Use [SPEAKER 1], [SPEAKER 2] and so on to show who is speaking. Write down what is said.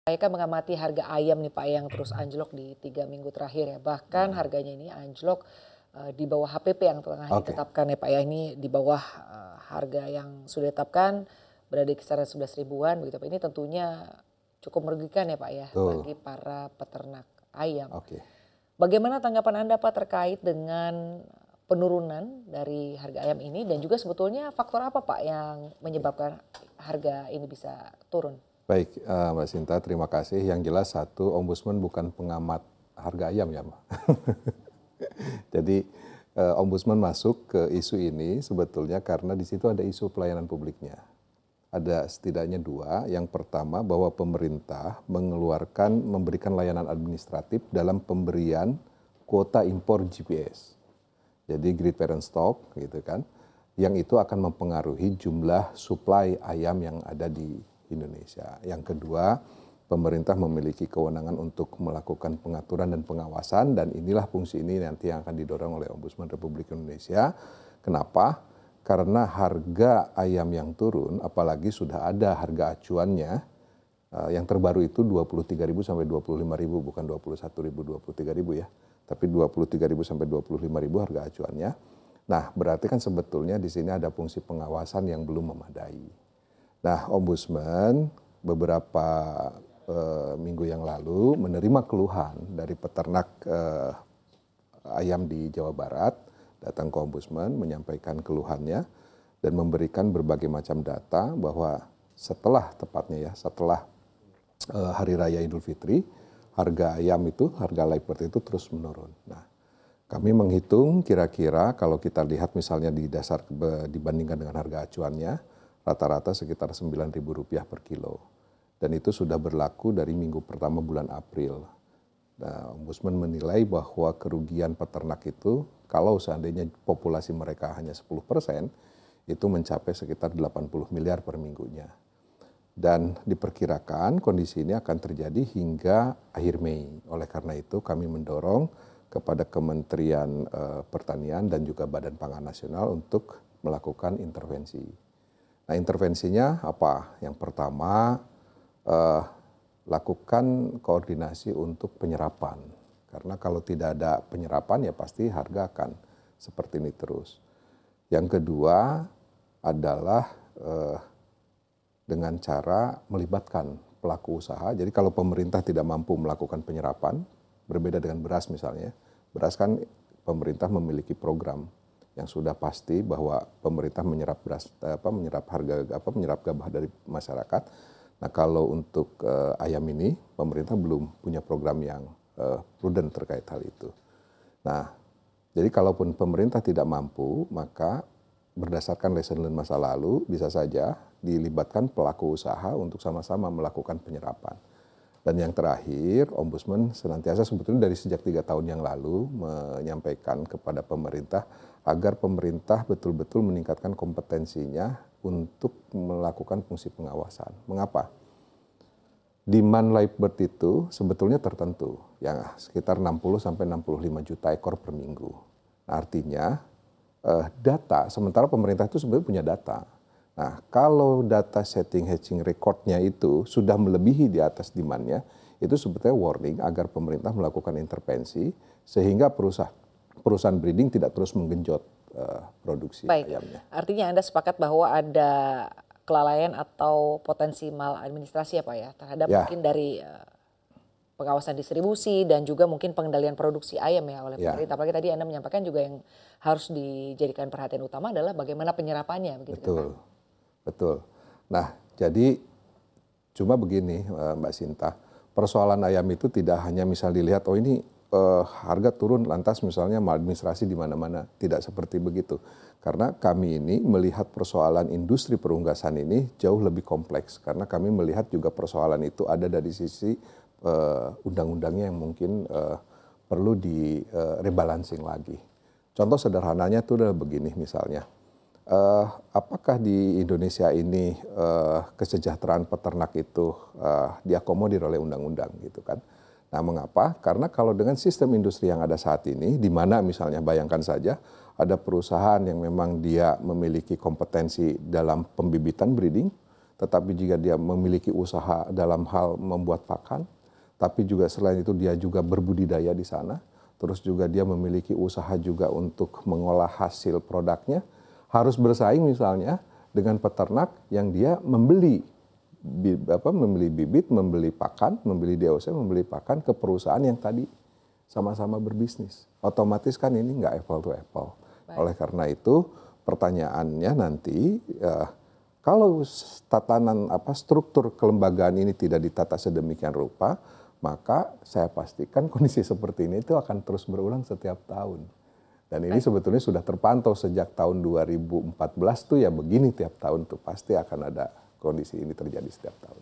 [SPEAKER 1] Saya kan mengamati harga ayam nih Pak yang terus anjlok di 3 minggu terakhir ya. Bahkan
[SPEAKER 2] Mhm.
[SPEAKER 1] harganya ini anjlok di bawah HPP yang tengah
[SPEAKER 2] Oke,
[SPEAKER 1] ditetapkan ya Pak ya. Ini di bawah harga yang sudah ditetapkan berada di kisaran 11 ribuan begitu Pak. Ini tentunya cukup merugikan ya Pak ya
[SPEAKER 2] betul.
[SPEAKER 1] bagi para peternak ayam.
[SPEAKER 2] Oke.
[SPEAKER 1] Bagaimana tanggapan Anda Pak terkait dengan penurunan dari harga ayam ini dan juga sebetulnya faktor apa Pak yang menyebabkan harga ini bisa turun?
[SPEAKER 2] Baik, Mbak Sinta, terima kasih. Yang jelas satu, ombudsman bukan pengamat harga ayam ya, Mbak. Jadi, ombudsman masuk ke isu ini sebetulnya karena di situ ada isu pelayanan publiknya. Ada setidaknya dua. Yang pertama bahwa pemerintah memberikan layanan administratif dalam pemberian kuota impor GPS. Jadi Great Parent Stock gitu kan, yang itu akan mempengaruhi jumlah suplai ayam yang ada di Indonesia. Yang kedua, pemerintah memiliki kewenangan untuk melakukan pengaturan dan pengawasan, dan inilah fungsi ini nanti yang akan didorong oleh Ombudsman Republik Indonesia. Kenapa? Karena harga ayam yang turun, apalagi sudah ada harga acuannya, yang terbaru itu 23.000 sampai 25.000, bukan 21.000, 23.000 ya. Tapi 23.000 sampai 25.000 harga acuannya. Nah, berarti kan sebetulnya di sini ada fungsi pengawasan yang belum memadai. Nah, Ombudsman beberapa minggu yang lalu menerima keluhan dari peternak ayam di Jawa Barat, datang ke Ombudsman menyampaikan keluhannya dan memberikan berbagai macam data bahwa setelah Hari Raya Idul Fitri, harga ayam itu, harga live bird itu terus menurun. Nah, kami menghitung kira-kira kalau kita lihat misalnya dibandingkan dengan harga acuannya, rata-rata sekitar Rp9.000 per kilo. Dan itu sudah berlaku dari minggu pertama bulan April. Nah, Ombudsman menilai bahwa kerugian peternak itu, kalau seandainya populasi mereka hanya 10%, itu mencapai sekitar 80 miliar per minggunya. Dan diperkirakan kondisi ini akan terjadi hingga akhir Mei. Oleh karena itu kami mendorong kepada Kementerian Pertanian dan juga Badan Pangan Nasional untuk melakukan intervensi. Nah, intervensinya apa? Yang pertama, lakukan koordinasi untuk penyerapan. Karena kalau tidak ada penyerapan ya pasti harga akan seperti ini terus. Yang kedua adalah dengan cara melibatkan pelaku usaha. Jadi kalau pemerintah tidak mampu melakukan penyerapan, berbeda dengan beras misalnya. Beras kan pemerintah memiliki program yang sudah pasti bahwa pemerintah menyerap beras, menyerap gabah dari masyarakat. Nah, kalau untuk ayam ini pemerintah belum punya program yang prudent terkait hal itu. Nah, jadi kalaupun pemerintah tidak mampu, maka berdasarkan lesson learned masa lalu, bisa saja dilibatkan pelaku usaha untuk sama-sama melakukan penyerapan. Dan yang terakhir, Ombudsman senantiasa sebetulnya dari sejak 3 tahun yang lalu menyampaikan kepada pemerintah agar pemerintah betul-betul meningkatkan kompetensinya untuk melakukan fungsi pengawasan. Mengapa? Demand live bird itu sebetulnya tertentu, yang sekitar 60 sampai 65 juta ekor per minggu. Nah, artinya data, sementara pemerintah itu sebenarnya punya data. Nah, kalau data setting hatching recordnya itu sudah melebihi di atas demand-nya, itu sebetulnya warning agar pemerintah melakukan intervensi sehingga perusahaan breeding tidak terus menggenjot produksi
[SPEAKER 1] Baik,
[SPEAKER 2] ayamnya.
[SPEAKER 1] artinya Anda sepakat bahwa ada kelalaian atau potensi maladministrasi ya Pak ya terhadap
[SPEAKER 2] Ya,
[SPEAKER 1] mungkin dari pengawasan distribusi dan juga mungkin pengendalian produksi ayam ya oleh
[SPEAKER 2] ya,
[SPEAKER 1] pemerintah. Apalagi tadi Anda menyampaikan juga yang harus dijadikan perhatian utama adalah bagaimana penyerapannya begitu kan Pak?
[SPEAKER 2] betul, betul. Nah, jadi cuma begini Mbak Sinta, persoalan ayam itu tidak hanya misal dilihat, oh ini harga turun lantas misalnya maladministrasi di mana-mana. Tidak seperti begitu. Karena kami ini melihat persoalan industri perunggasan ini jauh lebih kompleks. Karena kami melihat juga persoalan itu ada dari sisi undang-undangnya yang mungkin perlu di rebalancing lagi. Contoh sederhananya itu adalah begini misalnya. Apakah di Indonesia ini kesejahteraan peternak itu diakomodir oleh undang-undang gitu kan? Nah, mengapa? Karena kalau dengan sistem industri yang ada saat ini, di mana misalnya bayangkan saja ada perusahaan yang memang dia memiliki kompetensi dalam pembibitan breeding, tetapi jika dia memiliki usaha dalam hal membuat pakan, tapi juga selain itu dia juga berbudidaya di sana, terus juga dia memiliki usaha juga untuk mengolah hasil produknya, harus bersaing misalnya dengan peternak yang dia membeli bibit, membeli pakan, membeli DOC, membeli pakan ke perusahaan yang tadi sama-sama berbisnis. Otomatis kan ini nggak apple to apple.
[SPEAKER 1] Baik.
[SPEAKER 2] Oleh karena itu pertanyaannya nanti kalau tatanan struktur kelembagaan ini tidak ditata sedemikian rupa, maka saya pastikan kondisi seperti ini itu akan terus berulang setiap tahun. Dan ini sebetulnya sudah terpantau sejak tahun 2014 tuh ya begini tiap tahun tuh pasti akan ada kondisi ini terjadi setiap tahun.